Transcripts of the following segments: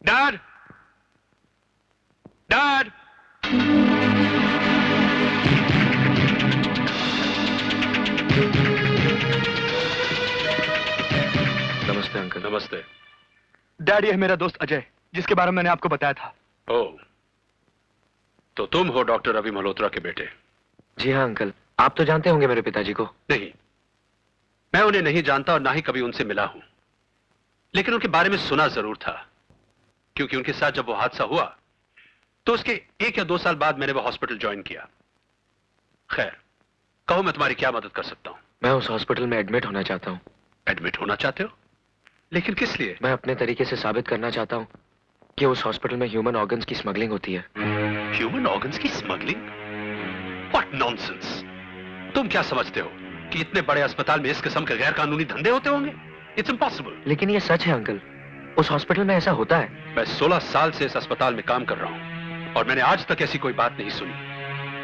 Dad, dad. नमस्ते uncle. नमस्ते। Dad, ये है मेरा दोस्त अजय, जिसके बारे में मैंने आपको बताया था। ओह, तो तुम हो डॉक्टर रवि मल्होत्रा के बेटे? जी हाँ अंकल, आप तो जानते होंगे मेरे पिताजी को। नहीं, मैं उन्हें नहीं जानता और ना ही कभी उनसे मिला हूं, लेकिन उनके बारे में सुना जरूर था, क्योंकि उनके साथ जब वो हादसा हुआ तो उसके 1 या 2 साल बाद मैंने वो हॉस्पिटल ज्वाइन किया। खैर, कहो मैं तुम्हारी क्या मदद कर सकता हूं? मैं उस हॉस्पिटल में एडमिट होना चाहता हूँ। एडमिट होना चाहते हो? लेकिन किस लिए? मैं अपने तरीके से साबित करना चाहता हूँ कि उस हॉस्पिटल में ह्यूमन ऑर्गन्स की स्मगलिंग होती है। ह्यूमन ऑर्गन्स की स्मगलिंग? What nonsense! तुम क्या समझते हो कि इतने बड़े अस्पताल में इस किस्म के गैर कानूनी धंधे होते होंगे? It's impossible. लेकिन ये सच है अंकल, उस हॉस्पिटल में ऐसा होता है। मैं 16 साल से इस अस्पताल में काम कर रहा हूं और मैंने आज तक ऐसी कोई बात नहीं सुनी।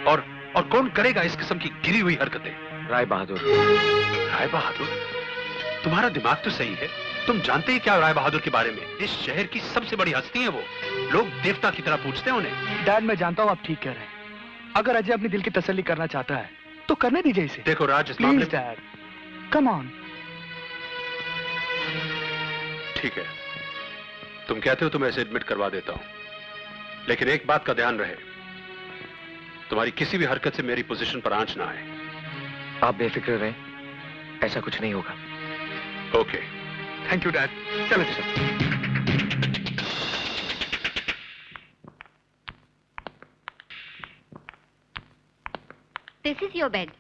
और कौन करेगा इस किस्म की गिरी हुई हरकतें? राय बहादुर। राय बहादुर? तुम्हारा दिमाग तो सही है। तुम जानते ही क्या राय बहादुर के बारे में? इस शहर की सबसे बड़ी हस्ती है वो। लोग देवता की तरह पूछते हैं उन्हें। डैड, मैं जानता हूँ आप ठीक कह रहे हैं। अगर अजय अपने दिल की तसल्ली करना चाहता है तो करने दीजिए इसे। देखो राज, इस मामले प्लीज डैड, कम ऑन। ठीक है, तुम कहते हो तो मैं इसे एडमिट करवा देता हूं, लेकिन एक बात का ध्यान रहे, तुम्हारी किसी भी हरकत से मेरी पोजीशन पर आंच ना आए। आप बेफिक्र रहें, ऐसा कुछ नहीं होगा। ओके। Thank you dad. चलो चलो। This is your bed.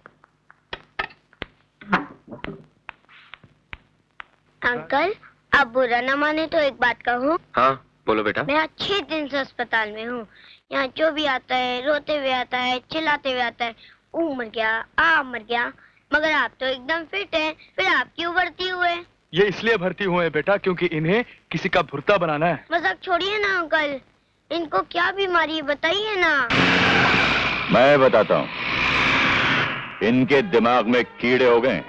Uncle, आप बुरा न माने तो एक बात कहूँ। हाँ बोलो बेटा। मैं 6 दिन से अस्पताल में हूँ। यहाँ जो भी आता है रोते हुए आता है, चिल्लाते हुए आता है, ऊ मर गया, आ मर गया। मगर आप तो एकदम फिट हैं, फिर आप क्यों भर्ती हुए? ये इसलिए भर्ती हुए हैं बेटा क्योंकि इन्हें किसी का भुर्ता बनाना है। मजाक छोड़िए ना अंकल, इनको क्या बीमारी है बताइए ना। मैं बताता हूँ, इनके दिमाग में कीड़े हो गए,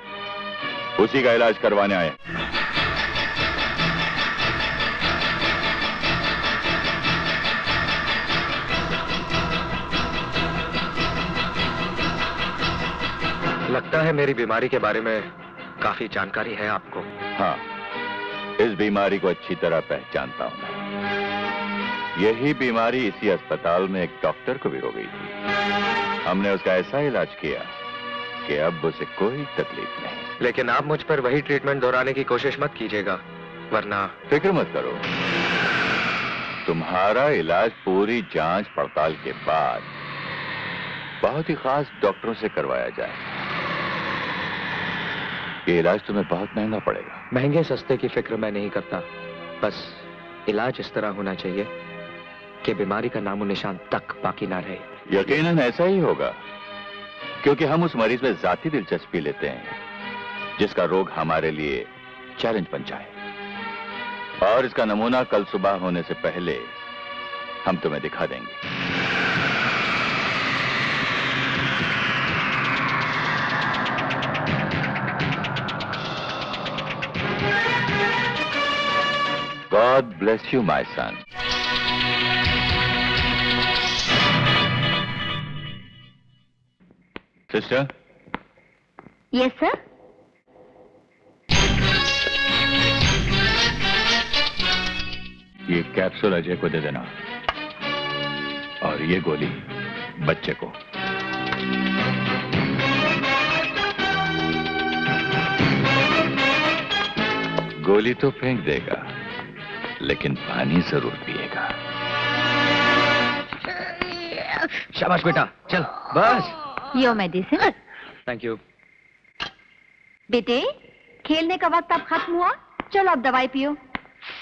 उसी का इलाज करवाने आए। लगता है मेरी बीमारी के बारे में काफी जानकारी है आपको। हाँ, इस बीमारी को अच्छी तरह पहचानता हूं मैं। यही बीमारी इसी अस्पताल में एक डॉक्टर को भी हो गई थी। हमने उसका ऐसा इलाज किया कि अब उसे कोई तकलीफ नहीं। लेकिन आप मुझ पर वही ट्रीटमेंट दोहराने की कोशिश मत कीजिएगा, वरना। फिक्र मत करो, तुम्हारा इलाज पूरी जांच पड़ताल के बाद बहुत ही खास डॉक्टरों से करवाया जाए। ये इलाज तुम्हें बहुत महंगा पड़ेगा। महंगे सस्ते की फिक्र मैं नहीं करता, बस इलाज इस तरह होना चाहिए कि बीमारी का नामो निशान तक बाकी ना रहे। यकीनन ऐसा ही होगा, क्योंकि हम उस मरीज में जाती दिलचस्पी लेते हैं जिसका रोग हमारे लिए चैलेंज बन जाए। और इसका नमूना कल सुबह होने से पहले हम तुम्हें दिखा देंगे। God bless you, my son. Sister? Yes, sir. ये कैप्सूल अजय को दे देना और ये गोली बच्चे को। गोली तो फेंक देगा, लेकिन पानी जरूर पिएगा। शाबाश बेटा, चल बस। Your medicine. Thank you. बेटे, खेलने का वक्त अब खत्म हुआ, चलो अब दवाई पियो।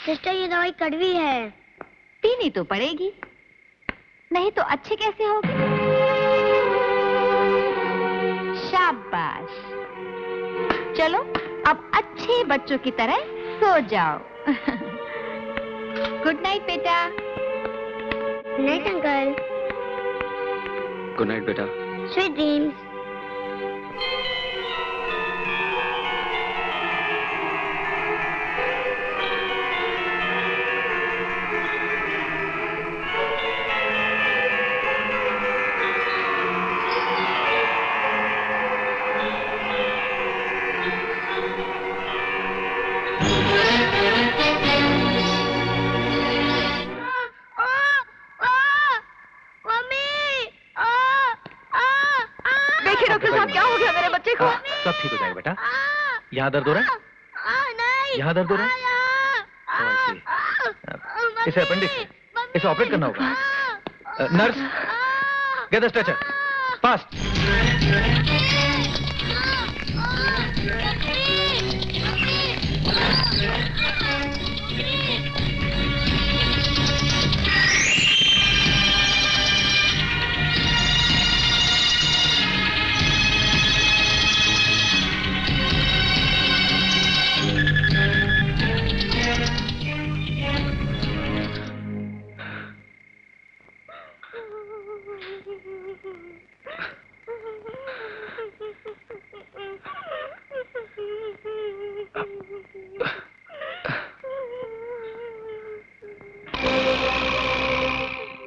सिस्टर, ये दवाई कड़वी है। पीनी तो पड़ेगी, नहीं तो अच्छे कैसे होगे? शाबाश। चलो अब अच्छे बच्चों की तरह सो जाओ। गुड नाइट बेटा। Night uncle. गुड नाइट बेटा। Sweet dreams. यहाँ दर्द हो रहा है? नहीं, यहाँ दर्द हो रहा है? Oh, I see. इसे अपेंडिक्स है, इसे ऑपरेट करना होगा। Nurse, get the stretcher, fast.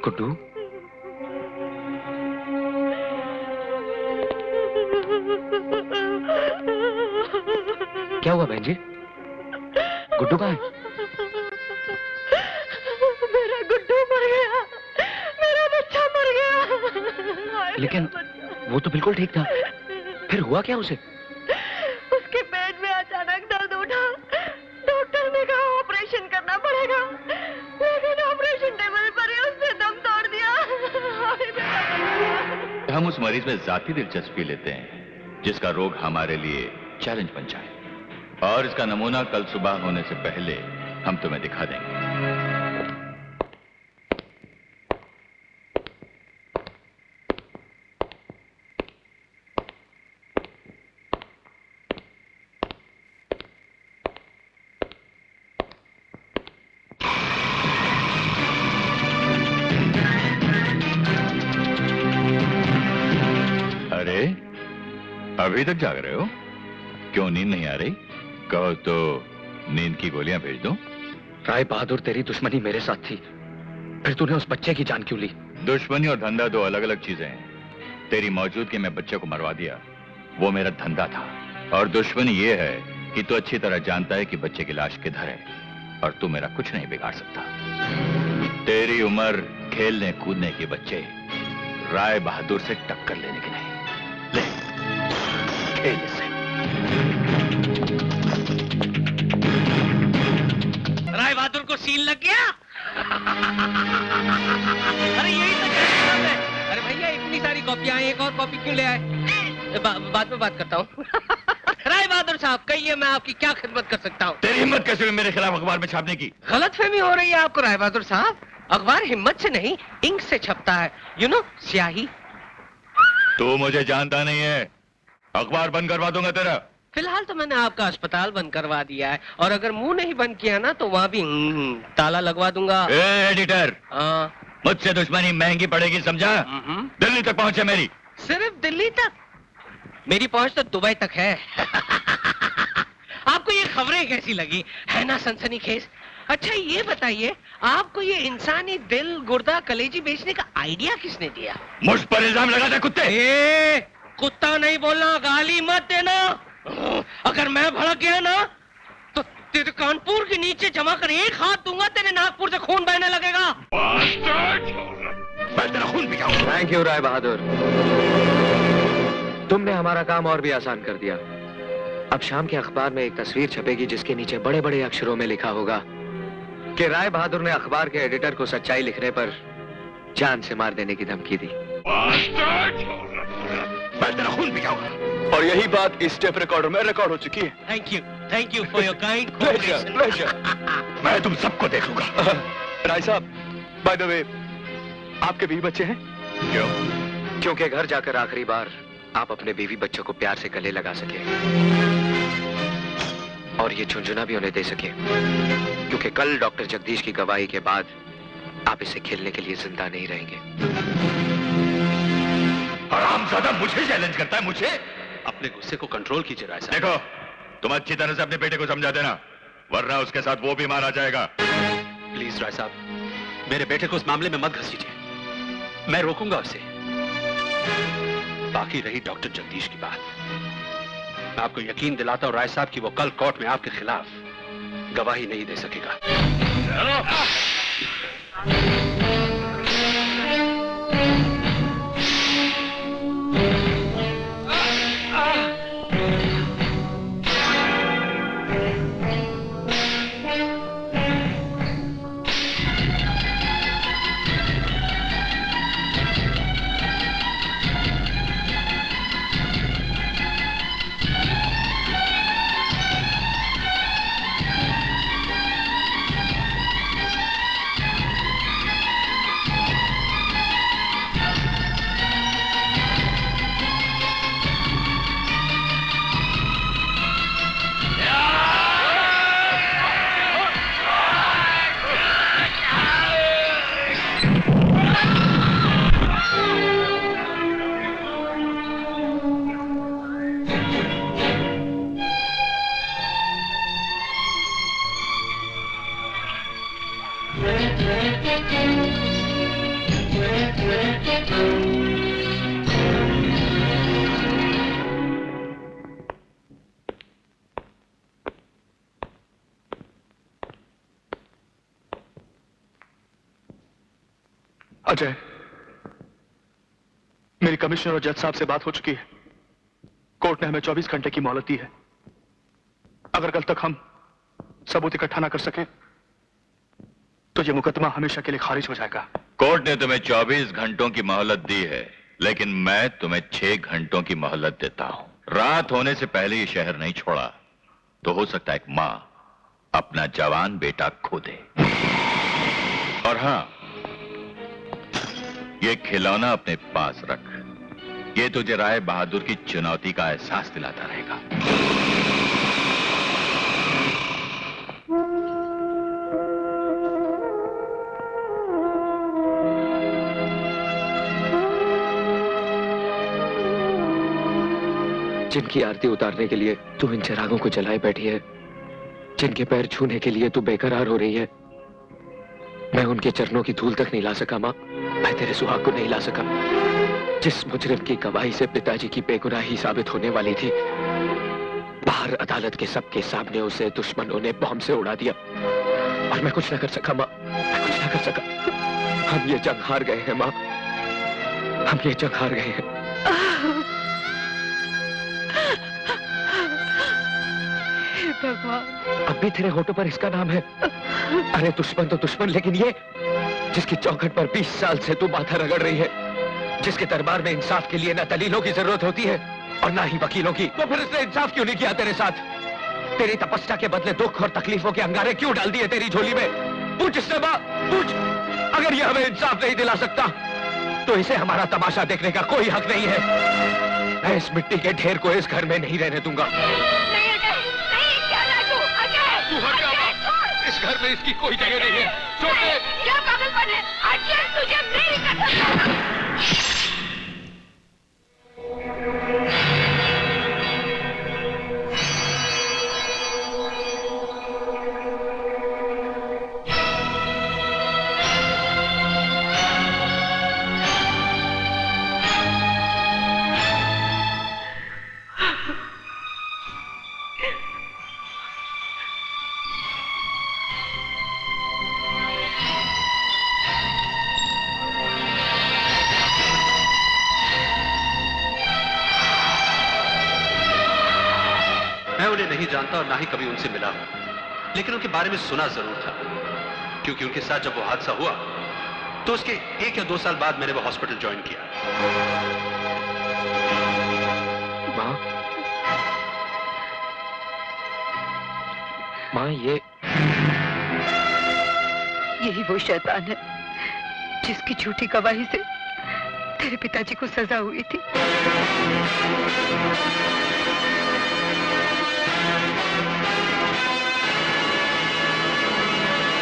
Guddu, क्या हुआ बहन जी? गुड्डू कहाँ है? मेरा गुड्डू मर गया, मेरा बच्चा मर गया। लेकिन वो तो बिल्कुल ठीक था, फिर हुआ क्या उसे? उसके पेट में अचानक दर्द उठा, डॉक्टर ने कहा ऑपरेशन करना पड़ेगा, लेकिन ऑपरेशन टेबल पर ही उसने दम तोड़ दिया। हम उस मरीज में जाती दिलचस्पी लेते हैं जिसका रोग हमारे लिए चैलेंज बन जाए, और इसका नमूना कल सुबह होने से पहले हम तुम्हें दिखा देंगे। अरे, अभी तक जाग रहे हो? क्यों नींद नहीं आ रही? कहो तो नींद की गोलियां भेज दूं? राय बहादुर, तेरी दुश्मनी मेरे साथ थी, फिर तूने उस बच्चे की जान क्यों ली? दुश्मनी और धंधा दो अलग अलग चीजें हैं। तेरी मौजूदगी में बच्चे को मरवा दिया, वो मेरा धंधा था। और दुश्मनी ये है कि तू अच्छी तरह जानता है कि बच्चे की लाश किधर है, और तू मेरा कुछ नहीं बिगाड़ सकता। तेरी उम्र खेलने कूदने की बच्चे, राय बहादुर से टक्कर लेने की नहीं। ले, खेल से। राय बहादुर को सील लग गया। अरे यही तो बात है। अरे भैया, इतनी सारी कॉपियां हैं, एक और कॉपी क्यों ले आए? बाद में बात करता हूँ। राय बहादुर साहब, कहिए मैं आपकी क्या खिदमत कर सकता हूँ? तेरी हिम्मत कैसे हुई मेरे खिलाफ अखबार में छापने की? गलतफहमी हो रही है आपको राय बहादुर साहब। अखबार हिम्मत से नहीं, इंक से छपता है, यू नो, स्याही। तू मुझे जानता नहीं है, अखबार बंद करवा दूंगा तेरा। फिलहाल तो मैंने आपका अस्पताल बंद करवा दिया है, और अगर मुंह नहीं बंद किया ना तो वहाँ भी ताला लगवा दूंगा। एडिटर, मुझसे दुश्मनी महंगी पड़ेगी, समझा? दिल्ली तक पहुंचे मेरी। सिर्फ दिल्ली तक? मेरी पहुंच तो दुबई तक है। आपको ये खबरें कैसी लगी? है ना सनसनीखेज? अच्छा ये बताइए, आपको ये इंसानी दिल, गुर्दा, कलेजी बेचने का आइडिया किसने दिया? मुझ पर इल्जाम लगा दे कुत्ते। कुत्ता नहीं बोलना, गाली मत देना। अगर मैं भड़क गया ना तो तेरे कानपुर के नीचे जमा कर एक हाथ दूंगा, तेरे नागपुर से खून बहने लगेगा। मैं तेरा खून पियाऊंगा। थैंक यू राय बहादुर, तुमने हमारा काम और भी आसान कर दिया। अब शाम के अखबार में एक तस्वीर छपेगी जिसके नीचे बड़े बड़े अक्षरों में लिखा होगा कि राय बहादुर ने अखबार के एडिटर को सच्चाई लिखने पर जान से मार देने की धमकी दी। मैं तेरा खून पियाऊंगा। और यही बात इस टेप रिकॉर्डर में रिकॉर्ड हो चुकी है। Thank you for your kind cooperation. मैं तुम सबको देख लूंगा। राय साहब, बाय द वे, आपके बीवी बच्चे हैं? क्यों? क्योंकि घर जाकर आखिरी बार आप अपने बीवी बच्चों को प्यार से गले लगा सके और ये झुंझुना भी उन्हें दे सके, क्योंकि कल डॉक्टर जगदीश की गवाही के बाद आप इसे खेलने के लिए जिंदा नहीं रहेंगे। हरामजादा मुझे चैलेंज करता है, मुझे? अपने गुस्से को कंट्रोल कीजिए राय साहब। देखो, तुम अच्छी तरह से अपने बेटे को समझा देना, वरना उसके साथ वो भी मारा जाएगा। प्लीज राय साहब, मेरे बेटे को इस मामले में मत घसीटिए, मैं रोकूंगा उसे। बाकी रही डॉक्टर जगदीश की बात, मैं आपको यकीन दिलाता हूं राय साहब कि वो कल कोर्ट में आपके खिलाफ गवाही नहीं दे सकेगा। अजय, मेरी कमिश्नर और जज साहब से बात हो चुकी है। कोर्ट ने हमें 24 घंटे की मोहलत दी है। अगर कल तक हम सबूत इकट्ठा ना कर सकें तो यह मुकदमा हमेशा के लिए खारिज हो जाएगा। कोर्ट ने तुम्हें 24 घंटों की मोहलत दी है, लेकिन मैं तुम्हें 6 घंटों की मोहलत देता हूं। रात होने से पहले ये शहर नहीं छोड़ा तो हो सकता है एक मां अपना जवान बेटा खो दे। और हां, ये खिलौना अपने पास रख। ये तुझे राय बहादुर की चुनौती का एहसास दिलाता रहेगा। जिनकी आरती उतारने के लिए तू इन चिरागों को जलाए बैठी है, जिनके पैर छूने के लिए तू बेकरार हो रही है, मैं उनके चरणों की धूल तक नहीं ला सका मां। मैं तेरे सुहाग को नहीं ला सका। जिस मुजरिम की गवाही से पिताजी की बेगुनाही साबित होने वाली थी, बाहर अदालत के सबके सामने उसे दुश्मनों ने बॉम्ब से उड़ा दिया और मैं कुछ ना कर सका मां, मैं कुछ ना कर सका। हम ये जंग हार गए हैं मां, हम ये जंग हार गए हैं। भगवान, अब भी तेरे होठों पर इसका नाम है। अरे दुश्मन तो दुश्मन, लेकिन ये जिसकी चौखट पर 20 साल से तू माथा रगड़ रही है, जिसके दरबार में इंसाफ के लिए ना दलीलों की जरूरत होती है और ना ही वकीलों की, तो फिर उसने इंसाफ क्यों नहीं किया तेरे साथ? तेरी तपस्या के बदले दुख और तकलीफों के अंगारे क्यों डाल दिए तेरी झोली में? पूछ इससे मां, पूछ। अगर ये हमें इंसाफ नहीं दिला सकता तो इसे हमारा तमाशा देखने का कोई हक नहीं है। मैं इस मिट्टी के ढेर को इस घर में नहीं रहने दूंगा। तू हट जा मां, इस घर में इसकी कोई जगह नहीं है। छोड़ दे। क्या पागलपन है? अजय, तुझे मेरी कसम। नहीं जानता और ना ही कभी उनसे मिला हूं, लेकिन उनके बारे में सुना जरूर था, क्योंकि उनके साथ जब वो हादसा हुआ तो उसके 1 या 2 साल बाद मैंने वो हॉस्पिटल ज्वाइन किया। मां, मां, यही वो शैतान है जिसकी झूठी गवाही से तेरे पिताजी को सजा हुई थी।